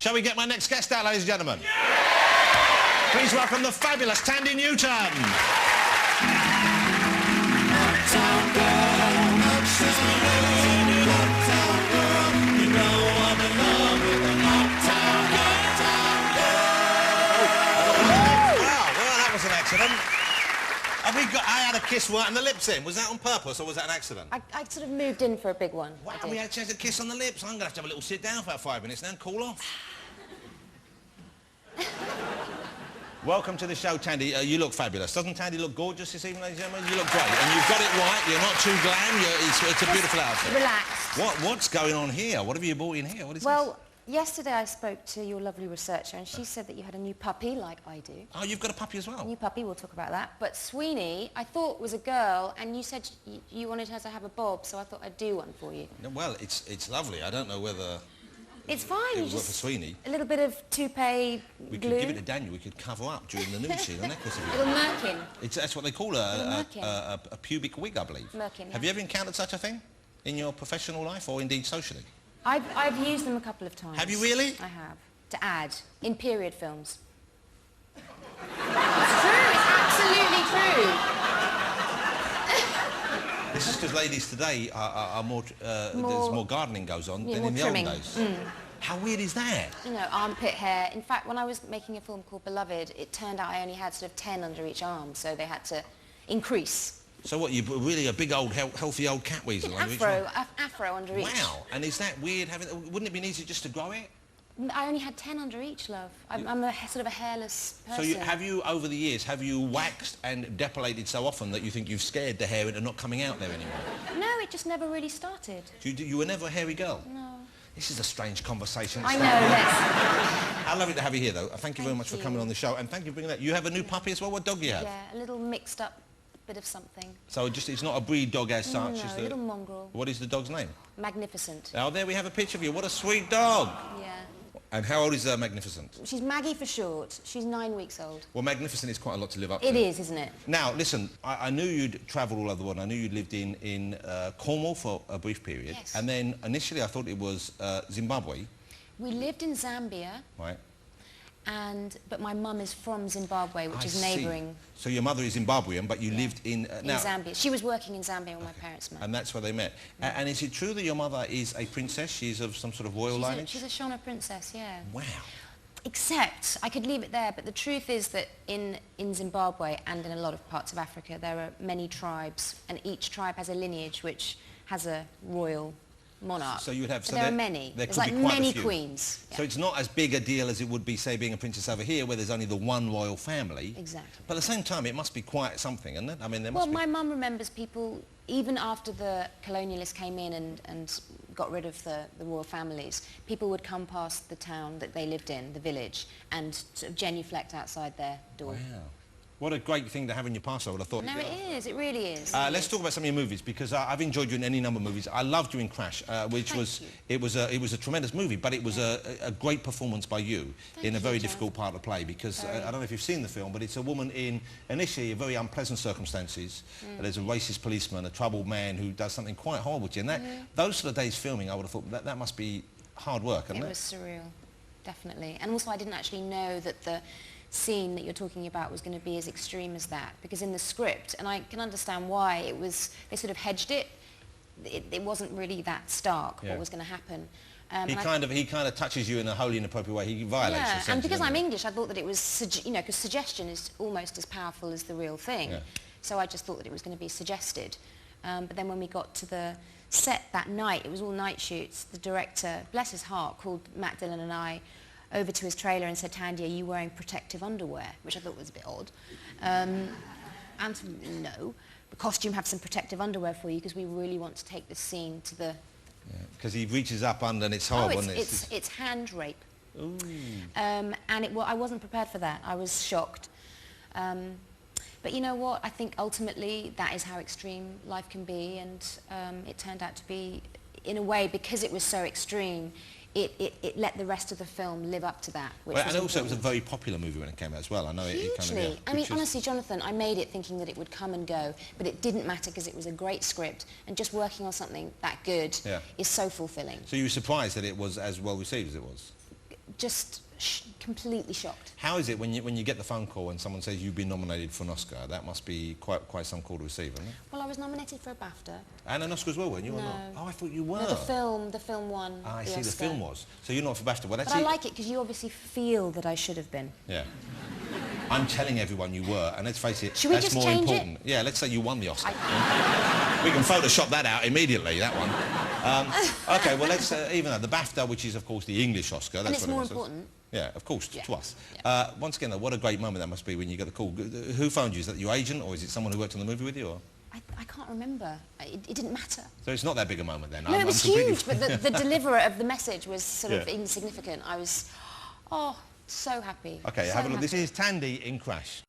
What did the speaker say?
Shall we get my next guest out, ladies and gentlemen? Yeah! Please welcome the fabulous Thandie Newton. Uptown girl, she's my lady, uptown girl. You know I'm in love with an uptown girl. Wow, well, that was an accident. Have we got... I had a kiss right on the lips in. Was that on purpose or was that an accident? I sort of moved in for a big one. Wow, we had a kiss on the lips. I'm going to have a little sit down for about 5 minutes now and cool off. Welcome to the show, Thandie. You look fabulous. Doesn't Thandie look gorgeous this evening, ladies and gentlemen? You look great. And you've got it right. You're not too glam. It's a beautiful outfit. Relaxed. What's going on here? What have you brought in here? What is this? Yesterday I spoke to your lovely researcher and she said that you had a new puppy, like I do. Oh, you've got a puppy as well? A new puppy, we'll talk about that. But Sweeney, I thought was a girl, and you said you wanted her to have a bob, so I thought I'd do one for you. Well, it's lovely. I don't know whether... It's fine. It would work for Sweeney. A little bit of toupee glue. We could give it to Daniel. We could cover up during the nude scene, the necklace of it. Little merkin. That's what they call a pubic wig, I believe. Merkin, yeah. Have you ever encountered such a thing in your professional life or indeed socially? I've used them a couple of times. Have you really? I have. To add, in period films. It's true, it's absolutely true. This is because ladies today are more, there's more gardening goes on than in the trimming. old days. How weird is that? You know, armpit hair. In fact, when I was making a film called Beloved, it turned out I only had sort of 10 under each arm, so they had to increase. So what, you're really a big old, healthy old cat weasel under each arm? Afro under each. Wow, and is that weird having... Wouldn't it be easier just to grow it? I only had 10 under each, love. I'm a sort of a hairless person. So have you, over the years, have you waxed and depilated so often that you think you've scared the hair into not coming out there anymore? No, it just never really started. You were never a hairy girl? No. This is a strange conversation. I know, yes. I love it to have you here, though. Thank you very much for coming on the show, and thank you for bringing that. You have a new puppy as well? What dog do you have? Yeah, a little mixed up bit of something. So it's not a breed dog as such? No, a little mongrel. What is the dog's name? Magnificent. Oh, there we have a picture of you. What a sweet dog. Yeah. And how old is Magnificent? She's Maggie for short. She's 9 weeks old. Well, Magnificent is quite a lot to live up to. It is, isn't it? Now, listen, I knew you'd travelled all over the world. I knew you'd lived in Cornwall for a brief period. Yes. And then initially I thought it was Zimbabwe. We lived in Zambia. Right. But my mum is from Zimbabwe, which is neighbouring. So your mother is Zimbabwean, but you lived in... in Zambia. She was working in Zambia when my parents met. And that's where they met. And is it true that your mother is a princess? She's of some sort of royal lineage? She's a Shona princess, yeah. Wow. Except, I could leave it there, but the truth is that in Zimbabwe and in a lot of parts of Africa, there are many tribes, and each tribe has a lineage which has a royal monarch. So you'd have... So there are many. There's like many queens. So it's not as big a deal as it would be, say, being a princess over here, where there's only the one royal family. Exactly. But at the same time, it must be quite something, isn't it? I mean, there must be... Well, my mum remembers people, even after the colonialists came in and got rid of the royal families, people would come past the town that they lived in, the village, and sort of genuflect outside their door. Wow. What a great thing to have in your past, I would have thought. No, it is. It really is. Let's talk about some of your movies, because I've enjoyed you in any number of movies. I loved you in Crash, which was a tremendous movie, but it was a great performance by you in a very difficult part to play, because I don't know if you've seen the film, but it's a woman in initially very unpleasant circumstances. There's a racist policeman, a troubled man who does something quite horrible to you, and those sort of days filming, I would have thought that must be hard work, isn't it? It was surreal, definitely. And also I didn't actually know that the scene that you're talking about was going to be as extreme as that, because in the script, and I can understand why, they sort of hedged it. It wasn't really that stark what was going to happen. He kind of touches you in a wholly inappropriate way. He violates your sense, and because I'm English, I thought that it was, because suggestion is almost as powerful as the real thing. Yeah. So I just thought that it was going to be suggested. But then when we got to the set that night, it was all night shoots, the director, bless his heart, called Matt Dillon and I over to his trailer and said, "Thandie, are you wearing protective underwear?" Which I thought was a bit odd. And no, the costume have some protective underwear for you because we really want to take this scene to the... Because he reaches up under and it's horrible. It's hand rape. Ooh. And I wasn't prepared for that. I was shocked. But you know what? I think ultimately that is how extreme life can be, and it turned out to be, in a way, because it was so extreme, it let the rest of the film live up to that. Which was and also it was a very popular movie when it came out as well. I know hugely. It kind of, I mean, honestly, Jonathan, I made it thinking that it would come and go, but it didn't matter because it was a great script, and just working on something that good is so fulfilling. So you were surprised that it was as well received as it was? just completely shocked. How is it when you get the phone call and someone says you've been nominated for an Oscar? That must be quite some call to receive, isn't it? Well, I was nominated for a BAFTA. And an Oscar as well, weren't you? No. Or not? Oh, I thought you were. No, the film won. Ah, I the see. Oscar. The film was. So you're not for BAFTA. Well, that's But I like it because you obviously feel that I should have been. Yeah. I'm telling everyone you were, and let's face it, Should we that's just more change important. Yeah, let's say you won the Oscar. We can Photoshop that out immediately, that one. OK, well, let's even though the BAFTA, which is, of course, the English Oscar. That's And it's what more it is. important. Yeah, of course, Yeah. to us. Yeah. Once again, though, what a great moment that must be when you get the call. Who phoned you? Is that your agent, or is it someone who worked on the movie with you? Or? I can't remember. It didn't matter. So it's not that big a moment then? No, it was completely... huge, but the deliverer of the message was sort of Yeah. insignificant. I was, so happy. OK, so have a look. This happy. is Thandie in Crash.